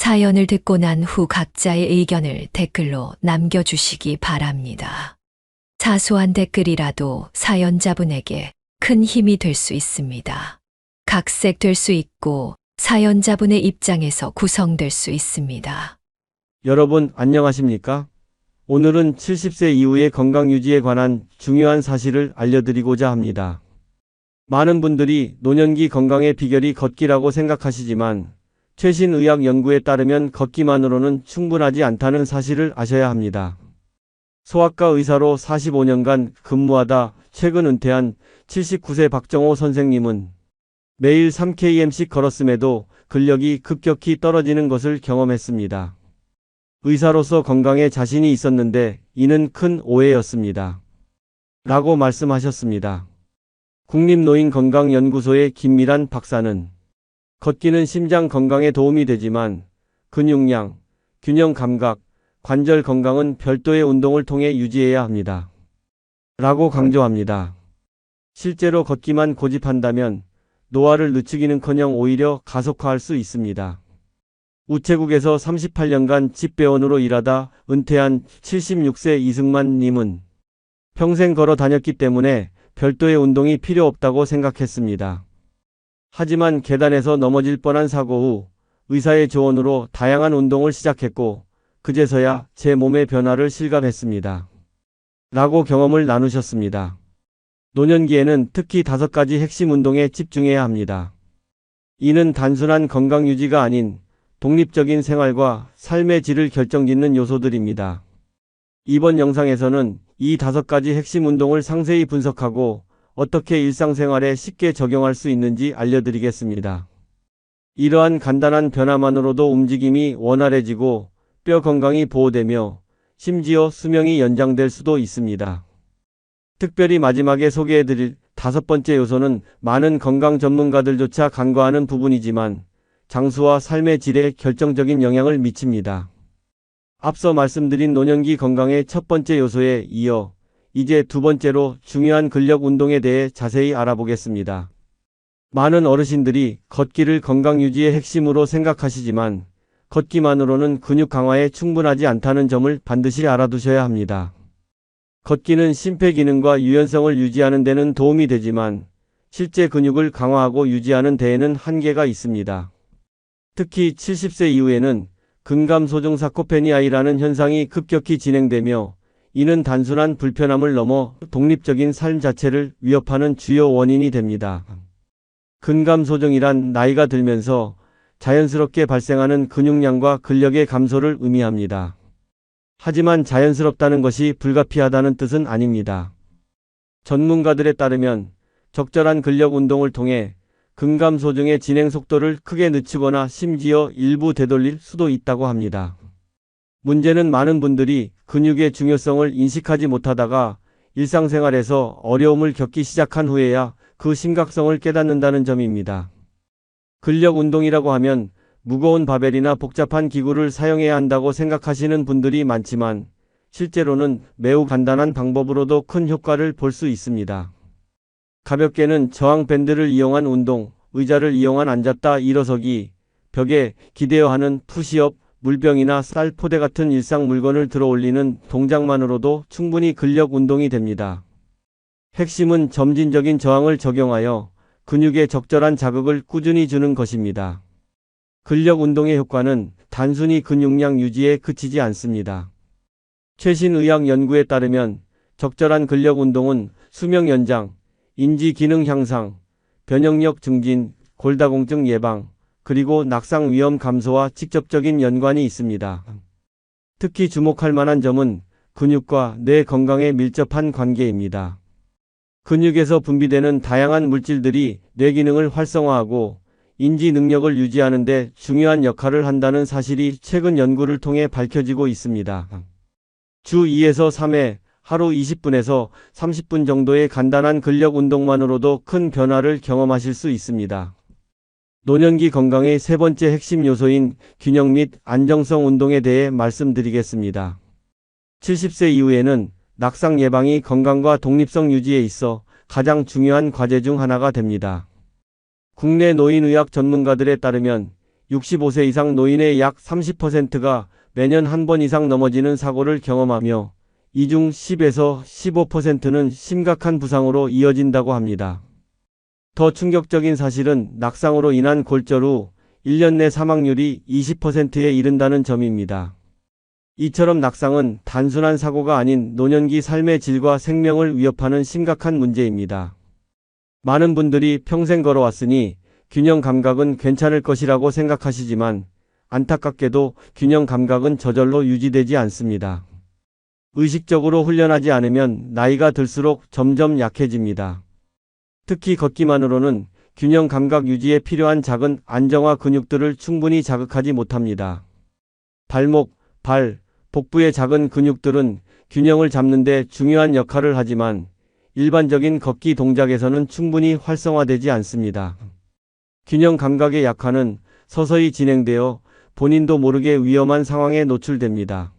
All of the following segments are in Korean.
사연을 듣고 난 후 각자의 의견을 댓글로 남겨주시기 바랍니다. 사소한 댓글이라도 사연자분에게 큰 힘이 될 수 있습니다. 각색될 수 있고 사연자분의 입장에서 구성될 수 있습니다. 여러분 안녕하십니까? 오늘은 70세 이후의 건강 유지에 관한 중요한 사실을 알려드리고자 합니다. 많은 분들이 노년기 건강의 비결이 걷기라고 생각하시지만 최신 의학 연구에 따르면 걷기만으로는 충분하지 않다는 사실을 아셔야 합니다. 소아과 의사로 45년간 근무하다 최근 은퇴한 79세 박정호 선생님은 매일 3km씩 걸었음에도 근력이 급격히 떨어지는 것을 경험했습니다. 의사로서 건강에 자신이 있었는데 이는 큰 오해였습니다. 라고 말씀하셨습니다. 국립노인건강연구소의 김미란 박사는 걷기는 심장 건강에 도움이 되지만 근육량, 균형 감각, 관절 건강은 별도의 운동을 통해 유지해야 합니다. 라고 강조합니다. 실제로 걷기만 고집한다면 노화를 늦추기는커녕 오히려 가속화할 수 있습니다. 우체국에서 38년간 집배원으로 일하다 은퇴한 76세 이승만 님은 평생 걸어 다녔기 때문에 별도의 운동이 필요 없다고 생각했습니다. 하지만 계단에서 넘어질 뻔한 사고 후 의사의 조언으로 다양한 운동을 시작했고 그제서야 제 몸의 변화를 실감했습니다. 라고 경험을 나누셨습니다. 노년기에는 특히 5가지 핵심 운동에 집중해야 합니다. 이는 단순한 건강 유지가 아닌 독립적인 생활과 삶의 질을 결정짓는 요소들입니다. 이번 영상에서는 이 5가지 핵심 운동을 상세히 분석하고 어떻게 일상생활에 쉽게 적용할 수 있는지 알려드리겠습니다. 이러한 간단한 변화만으로도 움직임이 원활해지고 뼈 건강이 보호되며 심지어 수명이 연장될 수도 있습니다. 특별히 마지막에 소개해드릴 5번째 요소는 많은 건강 전문가들조차 간과하는 부분이지만 장수와 삶의 질에 결정적인 영향을 미칩니다. 앞서 말씀드린 노년기 건강의 1번째 요소에 이어 이제 2번째로 중요한 근력 운동에 대해 자세히 알아보겠습니다. 많은 어르신들이 걷기를 건강 유지의 핵심으로 생각하시지만 걷기만으로는 근육 강화에 충분하지 않다는 점을 반드시 알아두셔야 합니다. 걷기는 심폐기능과 유연성을 유지하는 데는 도움이 되지만 실제 근육을 강화하고 유지하는 데에는 한계가 있습니다. 특히 70세 이후에는 근감소증 사코페니아이라는 현상이 급격히 진행되며 이는 단순한 불편함을 넘어 독립적인 삶 자체를 위협하는 주요 원인이 됩니다. 근감소증이란 나이가 들면서 자연스럽게 발생하는 근육량과 근력의 감소를 의미합니다. 하지만 자연스럽다는 것이 불가피하다는 뜻은 아닙니다. 전문가들에 따르면 적절한 근력 운동을 통해 근감소증의 진행 속도를 크게 늦추거나 심지어 일부 되돌릴 수도 있다고 합니다. 문제는 많은 분들이 근육의 중요성을 인식하지 못하다가 일상생활에서 어려움을 겪기 시작한 후에야 그 심각성을 깨닫는다는 점입니다. 근력 운동이라고 하면 무거운 바벨이나 복잡한 기구를 사용해야 한다고 생각하시는 분들이 많지만 실제로는 매우 간단한 방법으로도 큰 효과를 볼 수 있습니다. 가볍게는 저항 밴드를 이용한 운동, 의자를 이용한 앉았다 일어서기, 벽에 기대어 하는 푸시업, 물병이나 쌀 포대 같은 일상 물건을 들어 올리는 동작만으로도 충분히 근력 운동이 됩니다. 핵심은 점진적인 저항을 적용하여 근육에 적절한 자극을 꾸준히 주는 것입니다. 근력 운동의 효과는 단순히 근육량 유지에 그치지 않습니다. 최신 의학 연구에 따르면 적절한 근력 운동은 수명 연장, 인지 기능 향상, 변형력 증진, 골다공증 예방, 그리고 낙상 위험 감소와 직접적인 연관이 있습니다. 특히 주목할 만한 점은 근육과 뇌 건강에 밀접한 관계입니다. 근육에서 분비되는 다양한 물질들이 뇌 기능을 활성화하고 인지 능력을 유지하는 데 중요한 역할을 한다는 사실이 최근 연구를 통해 밝혀지고 있습니다. 주 2에서 3회 하루 20분에서 30분 정도의 간단한 근력 운동만으로도 큰 변화를 경험하실 수 있습니다. 노년기 건강의 3번째 핵심 요소인 균형 및 안정성 운동에 대해 말씀드리겠습니다. 70세 이후에는 낙상 예방이 건강과 독립성 유지에 있어 가장 중요한 과제 중 하나가 됩니다. 국내 노인의학 전문가들에 따르면 65세 이상 노인의 약 30%가 매년 한 번 이상 넘어지는 사고를 경험하며 이 중 10에서 15%는 심각한 부상으로 이어진다고 합니다. 더 충격적인 사실은 낙상으로 인한 골절 후 1년 내 사망률이 20%에 이른다는 점입니다. 이처럼 낙상은 단순한 사고가 아닌 노년기 삶의 질과 생명을 위협하는 심각한 문제입니다. 많은 분들이 평생 걸어왔으니 균형 감각은 괜찮을 것이라고 생각하시지만 안타깝게도 균형 감각은 저절로 유지되지 않습니다. 의식적으로 훈련하지 않으면 나이가 들수록 점점 약해집니다. 특히 걷기만으로는 균형 감각 유지에 필요한 작은 안정화 근육들을 충분히 자극하지 못합니다. 발목, 발, 복부의 작은 근육들은 균형을 잡는 데 중요한 역할을 하지만 일반적인 걷기 동작에서는 충분히 활성화되지 않습니다. 균형 감각의 약화는 서서히 진행되어 본인도 모르게 위험한 상황에 노출됩니다.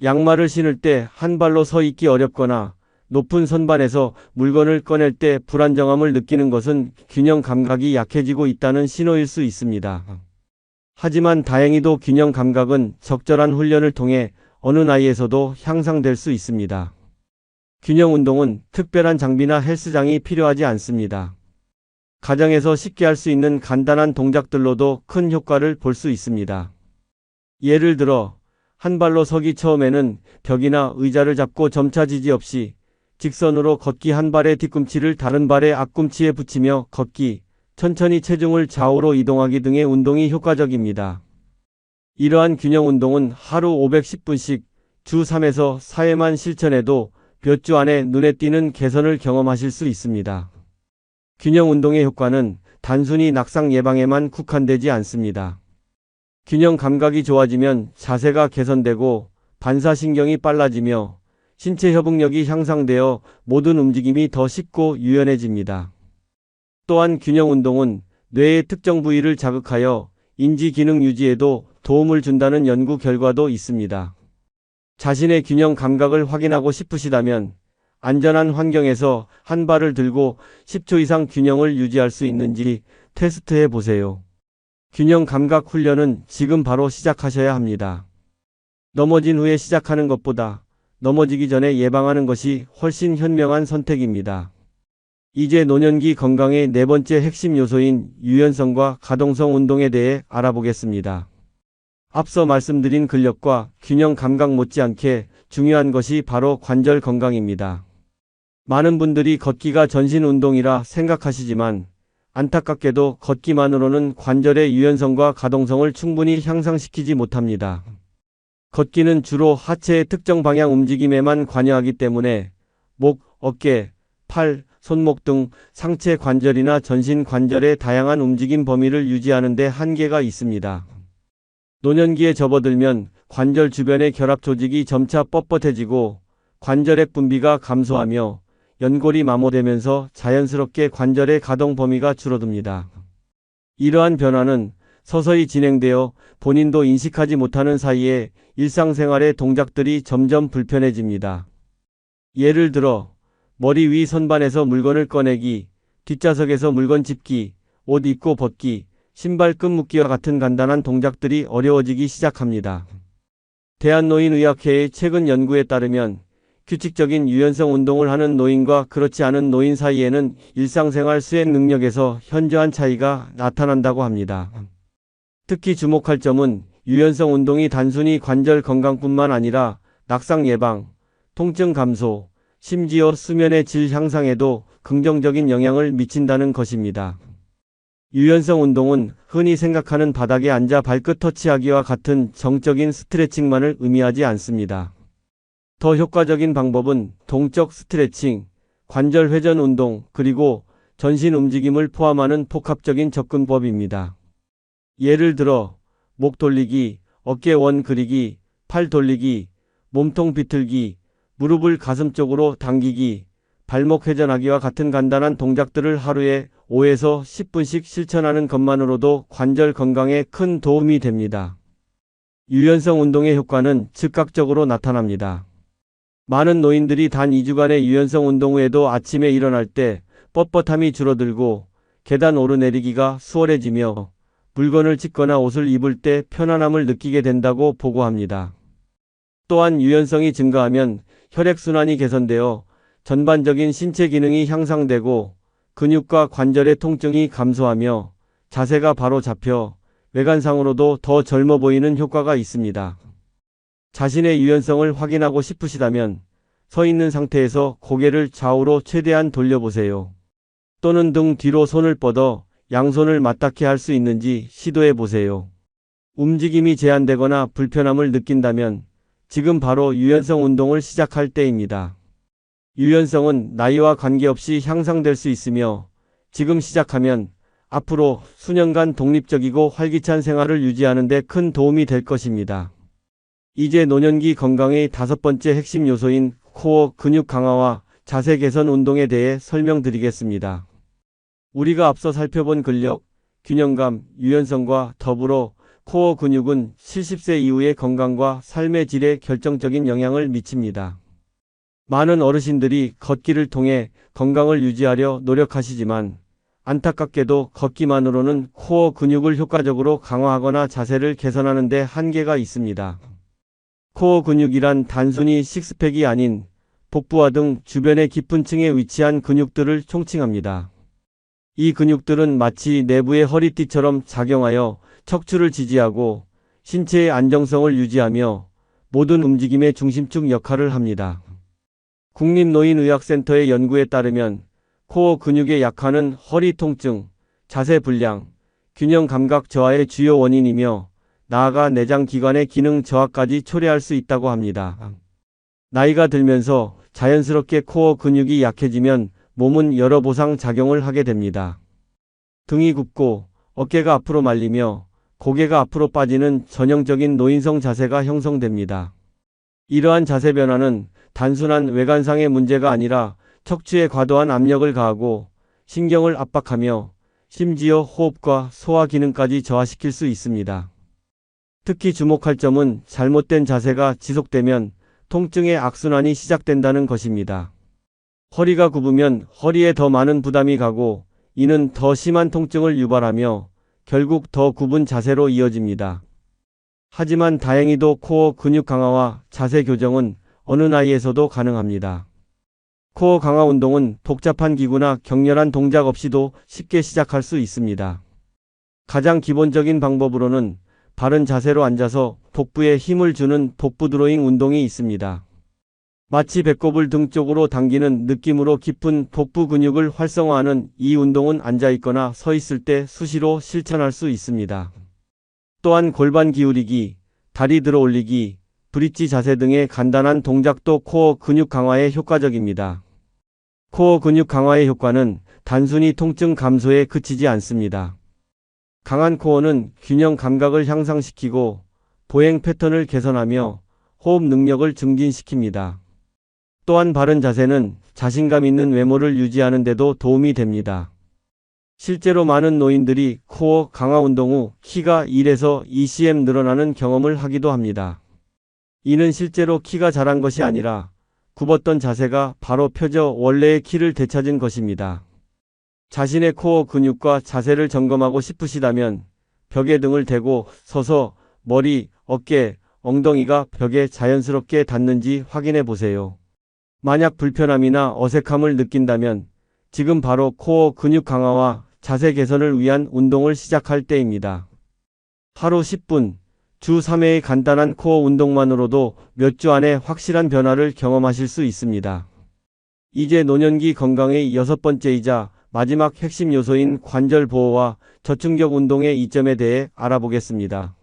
양말을 신을 때 한 발로 서 있기 어렵거나 높은 선반에서 물건을 꺼낼 때 불안정함을 느끼는 것은 균형 감각이 약해지고 있다는 신호일 수 있습니다. 하지만 다행히도 균형 감각은 적절한 훈련을 통해 어느 나이에서도 향상될 수 있습니다. 균형 운동은 특별한 장비나 헬스장이 필요하지 않습니다. 가정에서 쉽게 할 수 있는 간단한 동작들로도 큰 효과를 볼 수 있습니다. 예를 들어 한 발로 서기 처음에는 벽이나 의자를 잡고 점차 지지 없이 직선으로 걷기, 한 발의 뒤꿈치를 다른 발의 앞꿈치에 붙이며 걷기, 천천히 체중을 좌우로 이동하기 등의 운동이 효과적입니다. 이러한 균형 운동은 하루 510분씩 주 3에서 4회만 실천해도 몇 주 안에 눈에 띄는 개선을 경험하실 수 있습니다. 균형 운동의 효과는 단순히 낙상 예방에만 국한되지 않습니다. 균형 감각이 좋아지면 자세가 개선되고 반사신경이 빨라지며 신체 협응력이 향상되어 모든 움직임이 더 쉽고 유연해집니다. 또한 균형 운동은 뇌의 특정 부위를 자극하여 인지 기능 유지에도 도움을 준다는 연구 결과도 있습니다. 자신의 균형 감각을 확인하고 싶으시다면 안전한 환경에서 한 발을 들고 10초 이상 균형을 유지할 수 있는지 테스트해 보세요. 균형 감각 훈련은 지금 바로 시작하셔야 합니다. 넘어진 후에 시작하는 것보다 넘어지기 전에 예방하는 것이 훨씬 현명한 선택입니다. 이제 노년기 건강의 네 번째 핵심 요소인 유연성과 가동성 운동에 대해 알아보겠습니다. 앞서 말씀드린 근력과 균형 감각 못지않게 중요한 것이 바로 관절 건강입니다. 많은 분들이 걷기가 전신 운동이라 생각하시지만 안타깝게도 걷기만으로는 관절의 유연성과 가동성을 충분히 향상시키지 못합니다. 걷기는 주로 하체의 특정 방향 움직임에만 관여하기 때문에 목, 어깨, 팔, 손목 등 상체 관절이나 전신 관절의 다양한 움직임 범위를 유지하는 데 한계가 있습니다. 노년기에 접어들면 관절 주변의 결합 조직이 점차 뻣뻣해지고 관절액 분비가 감소하며 연골이 마모되면서 자연스럽게 관절의 가동 범위가 줄어듭니다. 이러한 변화는 서서히 진행되어 본인도 인식하지 못하는 사이에 일상생활의 동작들이 점점 불편해집니다. 예를 들어 머리 위 선반에서 물건을 꺼내기, 뒷좌석에서 물건 짚기, 옷 입고 벗기, 신발 끈 묶기와 같은 간단한 동작들이 어려워지기 시작합니다. 대한노인의학회의 최근 연구에 따르면 규칙적인 유연성 운동을 하는 노인과 그렇지 않은 노인 사이에는 일상생활 수행 능력에서 현저한 차이가 나타난다고 합니다. 특히 주목할 점은 유연성 운동이 단순히 관절 건강뿐만 아니라 낙상 예방, 통증 감소, 심지어 수면의 질 향상에도 긍정적인 영향을 미친다는 것입니다. 유연성 운동은 흔히 생각하는 바닥에 앉아 발끝 터치하기와 같은 정적인 스트레칭만을 의미하지 않습니다. 더 효과적인 방법은 동적 스트레칭, 관절 회전 운동, 그리고 전신 움직임을 포함하는 복합적인 접근법입니다. 예를 들어 목 돌리기, 어깨 원 그리기, 팔 돌리기, 몸통 비틀기, 무릎을 가슴 쪽으로 당기기, 발목 회전하기와 같은 간단한 동작들을 하루에 5에서 10분씩 실천하는 것만으로도 관절 건강에 큰 도움이 됩니다. 유연성 운동의 효과는 즉각적으로 나타납니다. 많은 노인들이 단 2주간의 유연성 운동 후에도 아침에 일어날 때 뻣뻣함이 줄어들고 계단 오르내리기가 수월해지며 물건을 찢거나 옷을 입을 때 편안함을 느끼게 된다고 보고합니다. 또한 유연성이 증가하면 혈액순환이 개선되어 전반적인 신체 기능이 향상되고 근육과 관절의 통증이 감소하며 자세가 바로 잡혀 외관상으로도 더 젊어 보이는 효과가 있습니다. 자신의 유연성을 확인하고 싶으시다면 서 있는 상태에서 고개를 좌우로 최대한 돌려보세요. 또는 등 뒤로 손을 뻗어 양손을 맞닿게 할 수 있는지 시도해 보세요. 움직임이 제한되거나 불편함을 느낀다면 지금 바로 유연성 운동을 시작할 때입니다. 유연성은 나이와 관계없이 향상될 수 있으며 지금 시작하면 앞으로 수년간 독립적이고 활기찬 생활을 유지하는 데 큰 도움이 될 것입니다. 이제 노년기 건강의 5번째 핵심 요소인 코어 근육 강화와 자세 개선 운동에 대해 설명드리겠습니다. 우리가 앞서 살펴본 근력, 균형감, 유연성과 더불어 코어 근육은 70세 이후의 건강과 삶의 질에 결정적인 영향을 미칩니다. 많은 어르신들이 걷기를 통해 건강을 유지하려 노력하시지만 안타깝게도 걷기만으로는 코어 근육을 효과적으로 강화하거나 자세를 개선하는 데 한계가 있습니다. 코어 근육이란 단순히 식스팩이 아닌 복부와 등 주변의 깊은 층에 위치한 근육들을 총칭합니다. 이 근육들은 마치 내부의 허리띠처럼 작용하여 척추를 지지하고 신체의 안정성을 유지하며 모든 움직임의 중심축 역할을 합니다. 국립노인의학센터의 연구에 따르면 코어 근육의 약화는 허리 통증, 자세 불량, 균형 감각 저하의 주요 원인이며 나아가 내장 기관의 기능 저하까지 초래할 수 있다고 합니다. 나이가 들면서 자연스럽게 코어 근육이 약해지면 몸은 여러 보상 작용을 하게 됩니다. 등이 굽고 어깨가 앞으로 말리며 고개가 앞으로 빠지는 전형적인 노인성 자세가 형성됩니다. 이러한 자세 변화는 단순한 외관상의 문제가 아니라 척추에 과도한 압력을 가하고 신경을 압박하며 심지어 호흡과 소화 기능까지 저하시킬 수 있습니다. 특히 주목할 점은 잘못된 자세가 지속되면 통증의 악순환이 시작된다는 것입니다. 허리가 굽으면 허리에 더 많은 부담이 가고 이는 더 심한 통증을 유발하며 결국 더 굽은 자세로 이어집니다. 하지만 다행히도 코어 근육 강화와 자세 교정은 어느 나이에서도 가능합니다. 코어 강화 운동은 복잡한 기구나 격렬한 동작 없이도 쉽게 시작할 수 있습니다. 가장 기본적인 방법으로는 바른 자세로 앉아서 복부에 힘을 주는 복부 드로잉 운동이 있습니다. 마치 배꼽을 등 쪽으로 당기는 느낌으로 깊은 복부 근육을 활성화하는 이 운동은 앉아있거나 서 있을 때 수시로 실천할 수 있습니다. 또한 골반 기울이기, 다리 들어 올리기, 브릿지 자세 등의 간단한 동작도 코어 근육 강화에 효과적입니다. 코어 근육 강화의 효과는 단순히 통증 감소에 그치지 않습니다. 강한 코어는 균형 감각을 향상시키고 보행 패턴을 개선하며 호흡 능력을 증진시킵니다. 또한 바른 자세는 자신감 있는 외모를 유지하는 데도 도움이 됩니다. 실제로 많은 노인들이 코어 강화 운동 후 키가 1에서 2cm 늘어나는 경험을 하기도 합니다. 이는 실제로 키가 자란 것이 아니라 굽었던 자세가 바로 펴져 원래의 키를 되찾은 것입니다. 자신의 코어 근육과 자세를 점검하고 싶으시다면 벽에 등을 대고 서서 머리, 어깨, 엉덩이가 벽에 자연스럽게 닿는지 확인해 보세요. 만약 불편함이나 어색함을 느낀다면 지금 바로 코어 근육 강화와 자세 개선을 위한 운동을 시작할 때입니다. 하루 10분, 주 3회의 간단한 코어 운동만으로도 몇 주 안에 확실한 변화를 경험하실 수 있습니다. 이제 노년기 건강의 6번째이자 마지막 핵심 요소인 관절 보호와 저충격 운동의 이점에 대해 알아보겠습니다.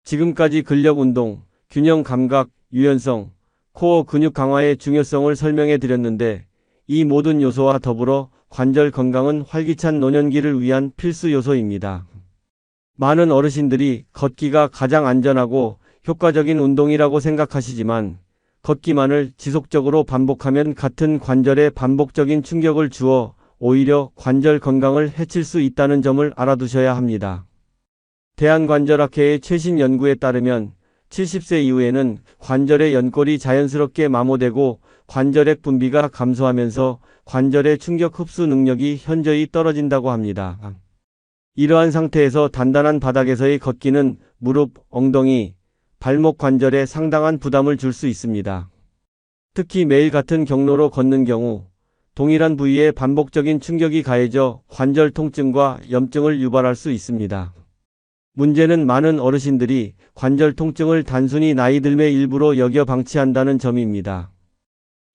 지금까지 근력 운동, 균형 감각, 유연성, 코어 근육 강화의 중요성을 설명해 드렸는데 이 모든 요소와 더불어 관절 건강은 활기찬 노년기를 위한 필수 요소입니다. 많은 어르신들이 걷기가 가장 안전하고 효과적인 운동이라고 생각하시지만 걷기만을 지속적으로 반복하면 같은 관절에 반복적인 충격을 주어 오히려 관절 건강을 해칠 수 있다는 점을 알아두셔야 합니다. 대한관절학회의 최신 연구에 따르면 70세 이후에는 관절의 연골이 자연스럽게 마모되고 관절액 분비가 감소하면서 관절의 충격 흡수 능력이 현저히 떨어진다고 합니다. 이러한 상태에서 단단한 바닥에서의 걷기는 무릎, 엉덩이, 발목 관절에 상당한 부담을 줄 수 있습니다. 특히 매일 같은 경로로 걷는 경우 동일한 부위에 반복적인 충격이 가해져 관절 통증과 염증을 유발할 수 있습니다. 문제는 많은 어르신들이 관절 통증을 단순히 나이 들매 일부로 여겨 방치한다는 점입니다.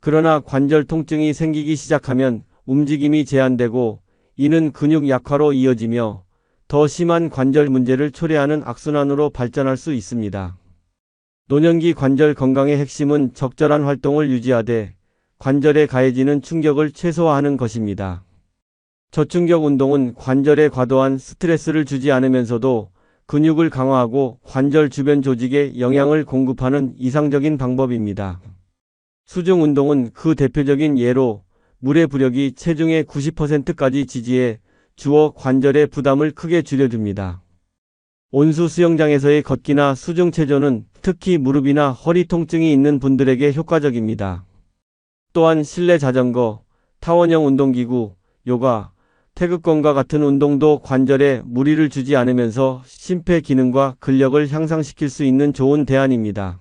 그러나 관절 통증이 생기기 시작하면 움직임이 제한되고 이는 근육 약화로 이어지며 더 심한 관절 문제를 초래하는 악순환으로 발전할 수 있습니다. 노년기 관절 건강의 핵심은 적절한 활동을 유지하되 관절에 가해지는 충격을 최소화하는 것입니다. 저충격 운동은 관절에 과도한 스트레스를 주지 않으면서도 근육을 강화하고 관절 주변 조직에 영양을 공급하는 이상적인 방법입니다. 수중 운동은 그 대표적인 예로 물의 부력이 체중의 90%까지 지지해 주어 관절의 부담을 크게 줄여줍니다. 온수 수영장에서의 걷기나 수중 체조는 특히 무릎이나 허리 통증이 있는 분들에게 효과적입니다. 또한 실내 자전거, 타원형 운동기구, 요가, 태극권과 같은 운동도 관절에 무리를 주지 않으면서 심폐 기능과 근력을 향상시킬 수 있는 좋은 대안입니다.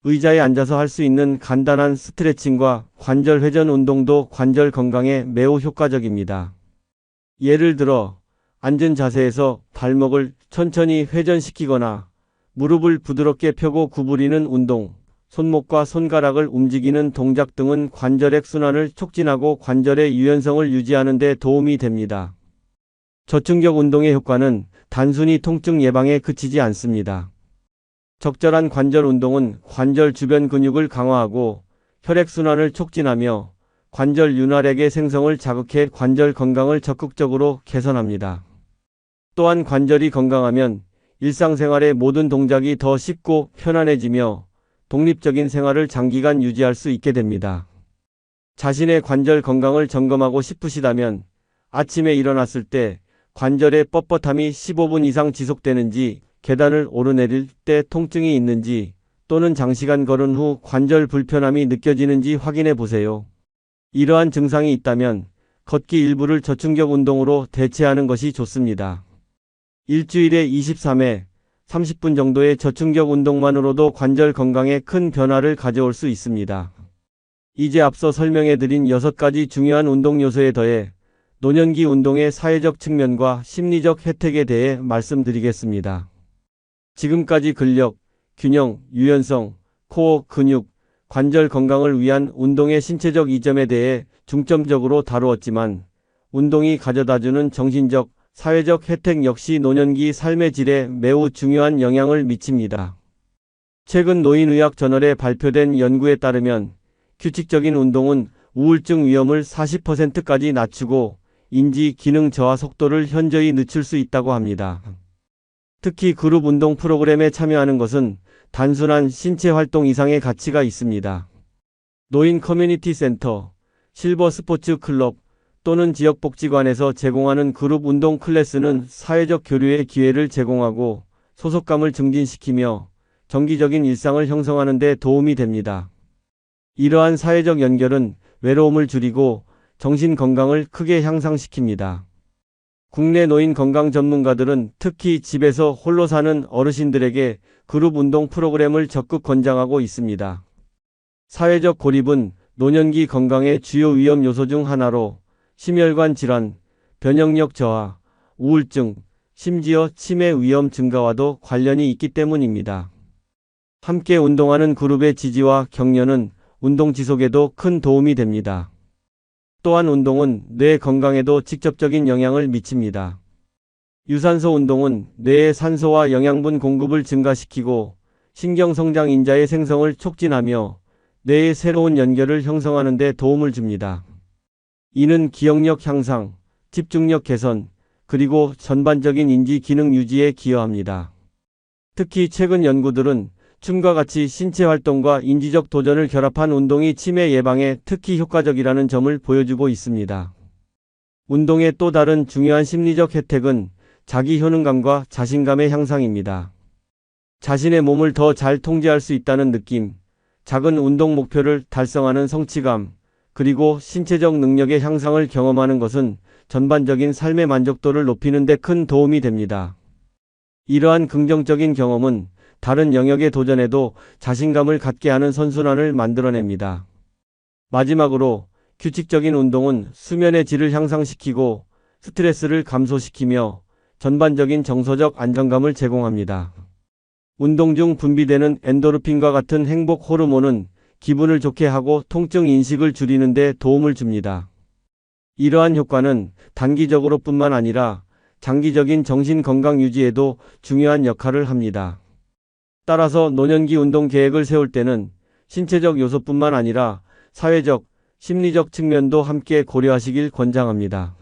의자에 앉아서 할 수 있는 간단한 스트레칭과 관절 회전 운동도 관절 건강에 매우 효과적입니다. 예를 들어 앉은 자세에서 발목을 천천히 회전시키거나 무릎을 부드럽게 펴고 구부리는 운동, 손목과 손가락을 움직이는 동작 등은 관절액 순환을 촉진하고 관절의 유연성을 유지하는 데 도움이 됩니다. 저충격 운동의 효과는 단순히 통증 예방에 그치지 않습니다. 적절한 관절 운동은 관절 주변 근육을 강화하고 혈액순환을 촉진하며 관절 윤활액의 생성을 자극해 관절 건강을 적극적으로 개선합니다. 또한 관절이 건강하면 일상생활의 모든 동작이 더 쉽고 편안해지며 독립적인 생활을 장기간 유지할 수 있게 됩니다. 자신의 관절 건강을 점검하고 싶으시다면 아침에 일어났을 때 관절의 뻣뻣함이 15분 이상 지속되는지, 계단을 오르내릴 때 통증이 있는지, 또는 장시간 걸은 후 관절 불편함이 느껴지는지 확인해 보세요. 이러한 증상이 있다면 걷기 일부를 저충격 운동으로 대체하는 것이 좋습니다. 일주일에 23회, 30분 정도의 저충격 운동만으로도 관절 건강에 큰 변화를 가져올 수 있습니다. 이제 앞서 설명해드린 6가지 중요한 운동 요소에 더해 노년기 운동의 사회적 측면과 심리적 혜택에 대해 말씀드리겠습니다. 지금까지 근력, 균형, 유연성, 코어, 근육, 관절 건강을 위한 운동의 신체적 이점에 대해 중점적으로 다루었지만 운동이 가져다주는 정신적, 사회적 혜택 역시 노년기 삶의 질에 매우 중요한 영향을 미칩니다. 최근 노인의학 저널에 발표된 연구에 따르면 규칙적인 운동은 우울증 위험을 40%까지 낮추고 인지 기능 저하 속도를 현저히 늦출 수 있다고 합니다. 특히 그룹 운동 프로그램에 참여하는 것은 단순한 신체 활동 이상의 가치가 있습니다. 노인 커뮤니티 센터, 실버 스포츠 클럽 또는 지역복지관에서 제공하는 그룹 운동 클래스는 사회적 교류의 기회를 제공하고 소속감을 증진시키며 정기적인 일상을 형성하는 데 도움이 됩니다. 이러한 사회적 연결은 외로움을 줄이고 정신 건강을 크게 향상시킵니다. 국내 노인 건강 전문가들은 특히 집에서 홀로 사는 어르신들에게 그룹 운동 프로그램을 적극 권장하고 있습니다. 사회적 고립은 노년기 건강의 주요 위험 요소 중 하나로 심혈관 질환, 변형력 저하, 우울증, 심지어 치매 위험 증가와도 관련이 있기 때문입니다. 함께 운동하는 그룹의 지지와 격려는 운동 지속에도 큰 도움이 됩니다. 또한 운동은 뇌 건강에도 직접적인 영향을 미칩니다. 유산소 운동은 뇌의 산소와 영양분 공급을 증가시키고 신경성장 인자의 생성을 촉진하며 뇌의 새로운 연결을 형성하는 데 도움을 줍니다. 이는 기억력 향상, 집중력 개선, 그리고 전반적인 인지 기능 유지에 기여합니다. 특히 최근 연구들은 춤과 같이 신체 활동과 인지적 도전을 결합한 운동이 치매 예방에 특히 효과적이라는 점을 보여주고 있습니다. 운동의 또 다른 중요한 심리적 혜택은 자기 효능감과 자신감의 향상입니다. 자신의 몸을 더 잘 통제할 수 있다는 느낌, 작은 운동 목표를 달성하는 성취감, 그리고 신체적 능력의 향상을 경험하는 것은 전반적인 삶의 만족도를 높이는 데 큰 도움이 됩니다. 이러한 긍정적인 경험은 다른 영역에 도전해도 자신감을 갖게 하는 선순환을 만들어냅니다. 마지막으로 규칙적인 운동은 수면의 질을 향상시키고 스트레스를 감소시키며 전반적인 정서적 안정감을 제공합니다. 운동 중 분비되는 엔도르핀과 같은 행복 호르몬은 기분을 좋게 하고 통증 인식을 줄이는 데 도움을 줍니다. 이러한 효과는 단기적으로 뿐만 아니라 장기적인 정신 건강 유지에도 중요한 역할을 합니다. 따라서 노년기 운동 계획을 세울 때는 신체적 요소뿐만 아니라 사회적, 심리적 측면도 함께 고려하시길 권장합니다.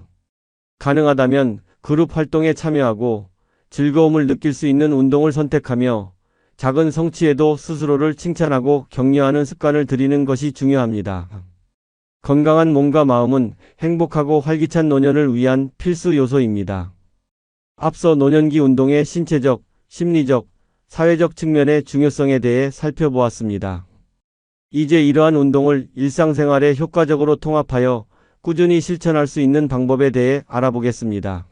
가능하다면 그룹 활동에 참여하고 즐거움을 느낄 수 있는 운동을 선택하며 작은 성취에도 스스로를 칭찬하고 격려하는 습관을 들이는 것이 중요합니다. 건강한 몸과 마음은 행복하고 활기찬 노년을 위한 필수 요소입니다. 앞서 노년기 운동의 신체적, 심리적, 사회적 측면의 중요성에 대해 살펴보았습니다. 이제 이러한 운동을 일상생활에 효과적으로 통합하여 꾸준히 실천할 수 있는 방법에 대해 알아보겠습니다.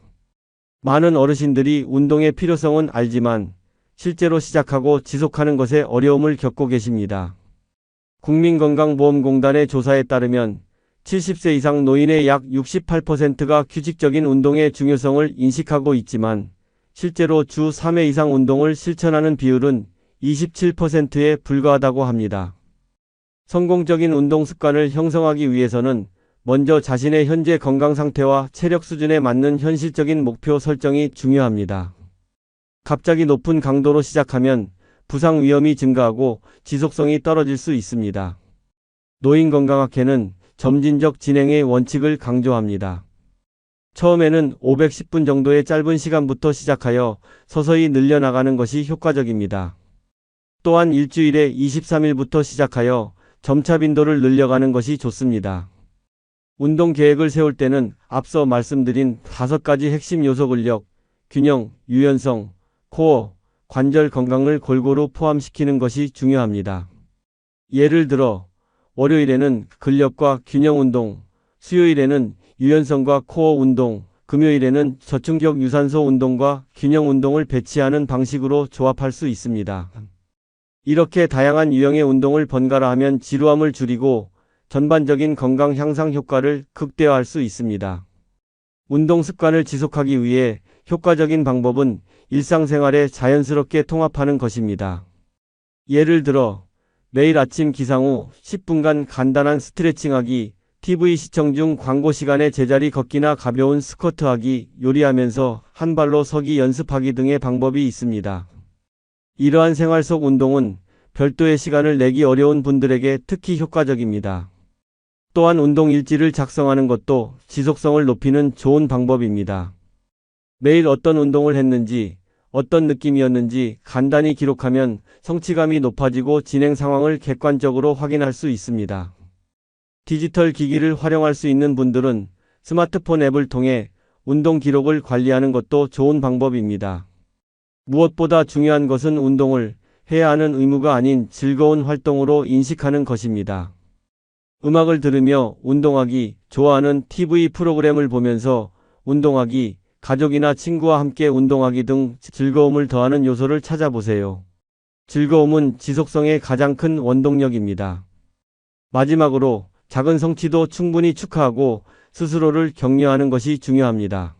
많은 어르신들이 운동의 필요성은 알지만 실제로 시작하고 지속하는 것에 어려움을 겪고 계십니다. 국민건강보험공단의 조사에 따르면 70세 이상 노인의 약 68%가 규칙적인 운동의 중요성을 인식하고 있지만 실제로 주 3회 이상 운동을 실천하는 비율은 27%에 불과하다고 합니다. 성공적인 운동 습관을 형성하기 위해서는 먼저 자신의 현재 건강 상태와 체력 수준에 맞는 현실적인 목표 설정이 중요합니다. 갑자기 높은 강도로 시작하면 부상 위험이 증가하고 지속성이 떨어질 수 있습니다. 노인건강학회는 점진적 진행의 원칙을 강조합니다. 처음에는 510분 정도의 짧은 시간부터 시작하여 서서히 늘려나가는 것이 효과적입니다. 또한 일주일에 23일부터 시작하여 점차 빈도를 늘려가는 것이 좋습니다. 운동 계획을 세울 때는 앞서 말씀드린 5가지 핵심 요소 근력, 균형, 유연성, 코어, 관절 건강을 골고루 포함시키는 것이 중요합니다. 예를 들어 월요일에는 근력과 균형 운동, 수요일에는 유연성과 코어 운동, 금요일에는 저충격 유산소 운동과 균형 운동을 배치하는 방식으로 조합할 수 있습니다. 이렇게 다양한 유형의 운동을 번갈아 하면 지루함을 줄이고 전반적인 건강 향상 효과를 극대화할 수 있습니다. 운동 습관을 지속하기 위해 효과적인 방법은 일상생활에 자연스럽게 통합하는 것입니다. 예를 들어 매일 아침 기상 후 10분간 간단한 스트레칭하기, TV 시청 중 광고 시간에 제자리 걷기나 가벼운 스쿼트하기, 요리하면서 한 발로 서기 연습하기 등의 방법이 있습니다. 이러한 생활 속 운동은 별도의 시간을 내기 어려운 분들에게 특히 효과적입니다. 또한 운동 일지를 작성하는 것도 지속성을 높이는 좋은 방법입니다. 매일 어떤 운동을 했는지, 어떤 느낌이었는지 간단히 기록하면 성취감이 높아지고 진행 상황을 객관적으로 확인할 수 있습니다. 디지털 기기를 활용할 수 있는 분들은 스마트폰 앱을 통해 운동 기록을 관리하는 것도 좋은 방법입니다. 무엇보다 중요한 것은 운동을 해야 하는 의무가 아닌 즐거운 활동으로 인식하는 것입니다. 음악을 들으며 운동하기, 좋아하는 TV 프로그램을 보면서 운동하기, 가족이나 친구와 함께 운동하기 등 즐거움을 더하는 요소를 찾아보세요. 즐거움은 지속성의 가장 큰 원동력입니다. 마지막으로 작은 성취도 충분히 축하하고 스스로를 격려하는 것이 중요합니다.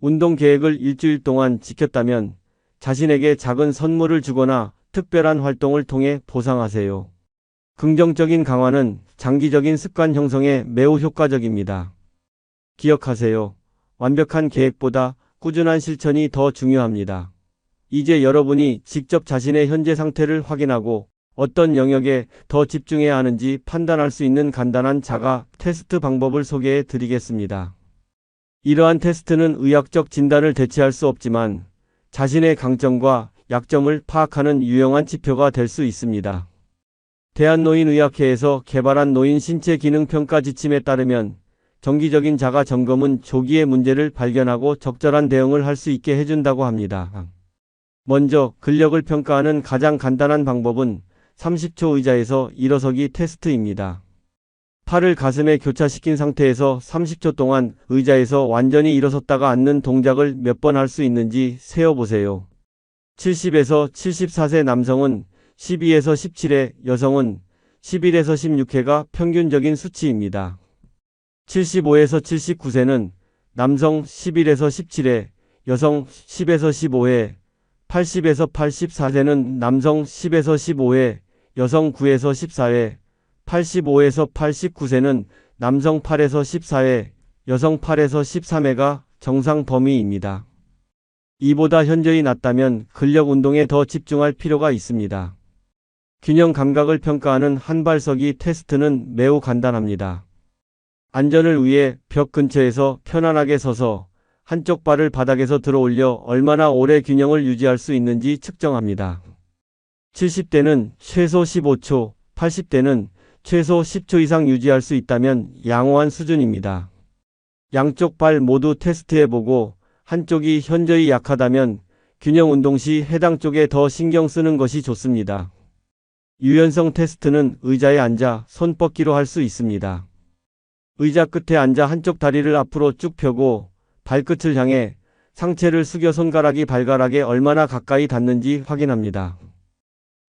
운동 계획을 일주일 동안 지켰다면 자신에게 작은 선물을 주거나 특별한 활동을 통해 보상하세요. 긍정적인 강화는 장기적인 습관 형성에 매우 효과적입니다. 기억하세요. 완벽한 계획보다 꾸준한 실천이 더 중요합니다. 이제 여러분이 직접 자신의 현재 상태를 확인하고 어떤 영역에 더 집중해야 하는지 판단할 수 있는 간단한 자가 테스트 방법을 소개해 드리겠습니다. 이러한 테스트는 의학적 진단을 대체할 수 없지만 자신의 강점과 약점을 파악하는 유용한 지표가 될 수 있습니다. 대한노인의학회에서 개발한 노인 신체 기능 평가 지침에 따르면 정기적인 자가 점검은 조기에 문제를 발견하고 적절한 대응을 할 수 있게 해준다고 합니다. 먼저 근력을 평가하는 가장 간단한 방법은 30초 의자에서 일어서기 테스트입니다. 팔을 가슴에 교차시킨 상태에서 30초 동안 의자에서 완전히 일어섰다가 앉는 동작을 몇 번 할 수 있는지 세어보세요. 70에서 74세 남성은 12에서 17회, 여성은 11에서 16회가 평균적인 수치입니다. 75에서 79세는 남성 11에서 17회, 여성 10에서 15회, 80에서 84세는 남성 10에서 15회, 여성 9에서 14회, 85에서 89세는 남성 8에서 14회, 여성 8에서 13회가 정상 범위입니다. 이보다 현저히 낮다면 근력 운동에 더 집중할 필요가 있습니다. 균형 감각을 평가하는 한발서기 테스트는 매우 간단합니다. 안전을 위해 벽 근처에서 편안하게 서서 한쪽 발을 바닥에서 들어 올려 얼마나 오래 균형을 유지할 수 있는지 측정합니다. 70대는 최소 15초, 80대는 최소 10초 이상 유지할 수 있다면 양호한 수준입니다. 양쪽 발 모두 테스트해보고 한쪽이 현저히 약하다면 균형 운동 시 해당 쪽에 더 신경 쓰는 것이 좋습니다. 유연성 테스트는 의자에 앉아 손 뻗기로 할 수 있습니다. 의자 끝에 앉아 한쪽 다리를 앞으로 쭉 펴고 발끝을 향해 상체를 숙여 손가락이 발가락에 얼마나 가까이 닿는지 확인합니다.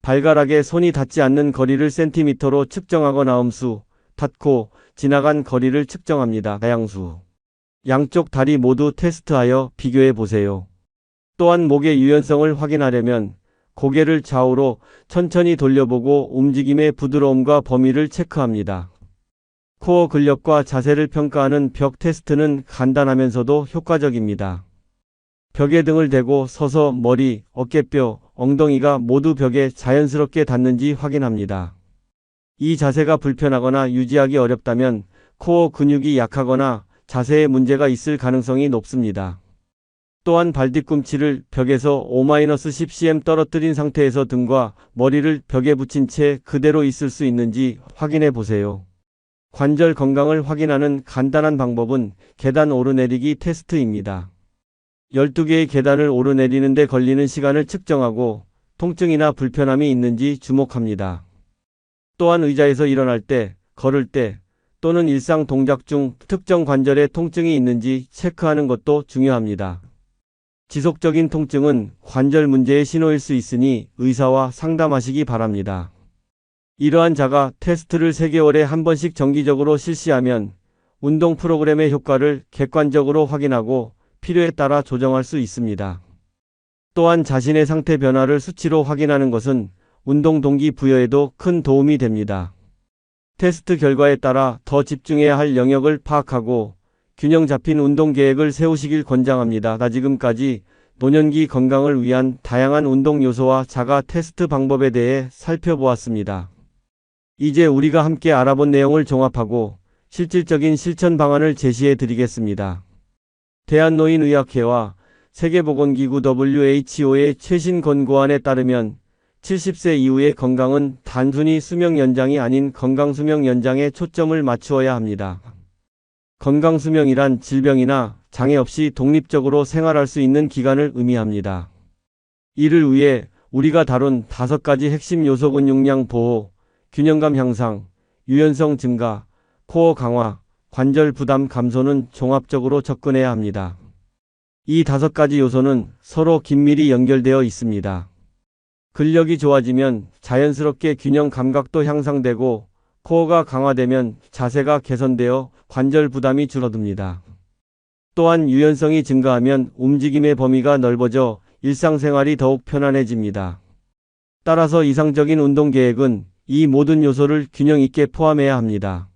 발가락에 손이 닿지 않는 거리를 센티미터로 측정하거나 음수, 닿고 지나간 거리를 측정합니다. 다양수. 양쪽 다리 모두 테스트하여 비교해 보세요. 또한 목의 유연성을 확인하려면 고개를 좌우로 천천히 돌려보고 움직임의 부드러움과 범위를 체크합니다. 코어 근력과 자세를 평가하는 벽 테스트는 간단하면서도 효과적입니다. 벽에 등을 대고 서서 머리, 어깨뼈, 엉덩이가 모두 벽에 자연스럽게 닿는지 확인합니다. 이 자세가 불편하거나 유지하기 어렵다면 코어 근육이 약하거나 자세에 문제가 있을 가능성이 높습니다. 또한 발뒤꿈치를 벽에서 5-10cm 떨어뜨린 상태에서 등과 머리를 벽에 붙인 채 그대로 있을 수 있는지 확인해 보세요. 관절 건강을 확인하는 간단한 방법은 계단 오르내리기 테스트입니다. 12개의 계단을 오르내리는 데 걸리는 시간을 측정하고 통증이나 불편함이 있는지 주목합니다. 또한 의자에서 일어날 때, 걸을 때 또는 일상 동작 중 특정 관절에 통증이 있는지 체크하는 것도 중요합니다. 지속적인 통증은 관절 문제의 신호일 수 있으니 의사와 상담하시기 바랍니다. 이러한 자가 테스트를 3개월에 한 번씩 정기적으로 실시하면 운동 프로그램의 효과를 객관적으로 확인하고 필요에 따라 조정할 수 있습니다. 또한 자신의 상태 변화를 수치로 확인하는 것은 운동 동기 부여에도 큰 도움이 됩니다. 테스트 결과에 따라 더 집중해야 할 영역을 파악하고 균형 잡힌 운동 계획을 세우시길 권장합니다. 지금까지 노년기 건강을 위한 다양한 운동 요소와 자가 테스트 방법에 대해 살펴보았습니다. 이제 우리가 함께 알아본 내용을 종합하고 실질적인 실천 방안을 제시해 드리겠습니다. 대한노인의학회와 세계보건기구 WHO의 최신 권고안에 따르면 70세 이후의 건강은 단순히 수명 연장이 아닌 건강수명 연장에 초점을 맞추어야 합니다. 건강수명이란 질병이나 장애 없이 독립적으로 생활할 수 있는 기간을 의미합니다. 이를 위해 우리가 다룬 5가지 핵심 요소 근육량 보호, 균형감 향상, 유연성 증가, 코어 강화, 관절 부담 감소는 종합적으로 접근해야 합니다. 이 5가지 요소는 서로 긴밀히 연결되어 있습니다. 근력이 좋아지면 자연스럽게 균형 감각도 향상되고 코어가 강화되면 자세가 개선되어 관절 부담이 줄어듭니다. 또한 유연성이 증가하면 움직임의 범위가 넓어져 일상생활이 더욱 편안해집니다. 따라서 이상적인 운동 계획은 이 모든 요소를 균형 있게 포함해야 합니다.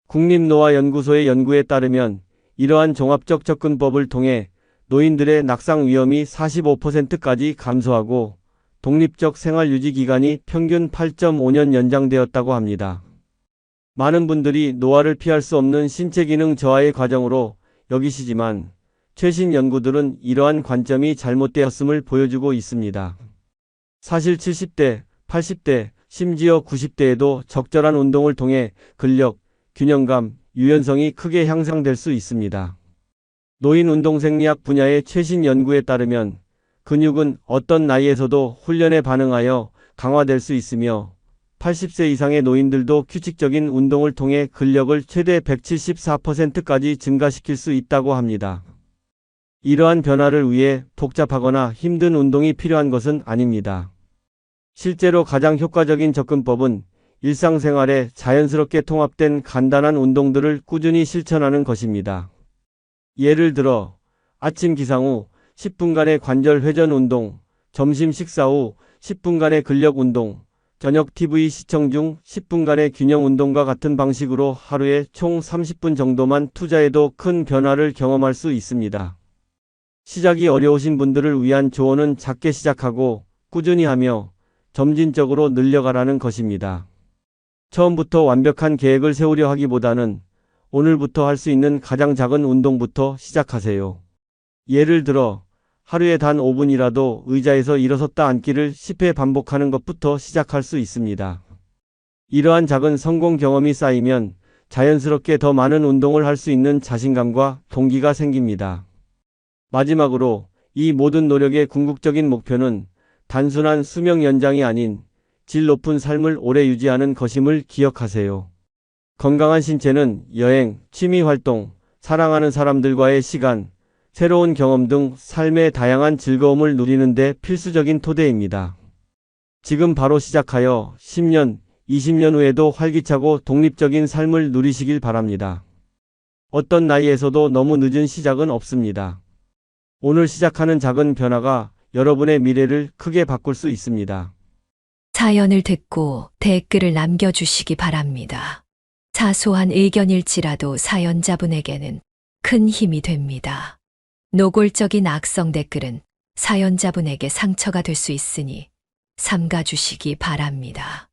국립노화연구소의 연구에 따르면 이러한 종합적 접근법을 통해 노인들의 낙상 위험이 45%까지 감소하고 독립적 생활 유지 기간이 평균 8.5년 연장되었다고 합니다. 많은 분들이 노화를 피할 수 없는 신체 기능 저하의 과정으로 여기시지만 최신 연구들은 이러한 관점이 잘못되었음을 보여주고 있습니다. 사실 70대, 80대, 심지어 90대에도 적절한 운동을 통해 근력, 균형감, 유연성이 크게 향상될 수 있습니다. 노인 운동생리학 분야의 최신 연구에 따르면 근육은 어떤 나이에서도 훈련에 반응하여 강화될 수 있으며 80세 이상의 노인들도 규칙적인 운동을 통해 근력을 최대 174%까지 증가시킬 수 있다고 합니다. 이러한 변화를 위해 복잡하거나 힘든 운동이 필요한 것은 아닙니다. 실제로 가장 효과적인 접근법은 일상생활에 자연스럽게 통합된 간단한 운동들을 꾸준히 실천하는 것입니다. 예를 들어 아침 기상 후 10분간의 관절 회전 운동, 점심 식사 후 10분간의 근력 운동, 저녁 TV 시청 중 10분간의 균형 운동과 같은 방식으로 하루에 총 30분 정도만 투자해도 큰 변화를 경험할 수 있습니다. 시작이 어려우신 분들을 위한 조언은 작게 시작하고 꾸준히 하며 점진적으로 늘려가라는 것입니다. 처음부터 완벽한 계획을 세우려 하기보다는 오늘부터 할 수 있는 가장 작은 운동부터 시작하세요. 예를 들어 하루에 단 5분이라도 의자에서 일어섰다 앉기를 10회 반복하는 것부터 시작할 수 있습니다. 이러한 작은 성공 경험이 쌓이면 자연스럽게 더 많은 운동을 할 수 있는 자신감과 동기가 생깁니다. 마지막으로 이 모든 노력의 궁극적인 목표는 단순한 수명 연장이 아닌 질 높은 삶을 오래 유지하는 것임을 기억하세요. 건강한 신체는 여행, 취미 활동, 사랑하는 사람들과의 시간, 새로운 경험 등 삶의 다양한 즐거움을 누리는 데 필수적인 토대입니다. 지금 바로 시작하여 10년, 20년 후에도 활기차고 독립적인 삶을 누리시길 바랍니다. 어떤 나이에서도 너무 늦은 시작은 없습니다. 오늘 시작하는 작은 변화가 여러분의 미래를 크게 바꿀 수 있습니다. 사연을 듣고 댓글을 남겨주시기 바랍니다. 사소한 의견일지라도 사연자분에게는 큰 힘이 됩니다. 노골적인 악성 댓글은 사연자분에게 상처가 될 수 있으니 삼가주시기 바랍니다.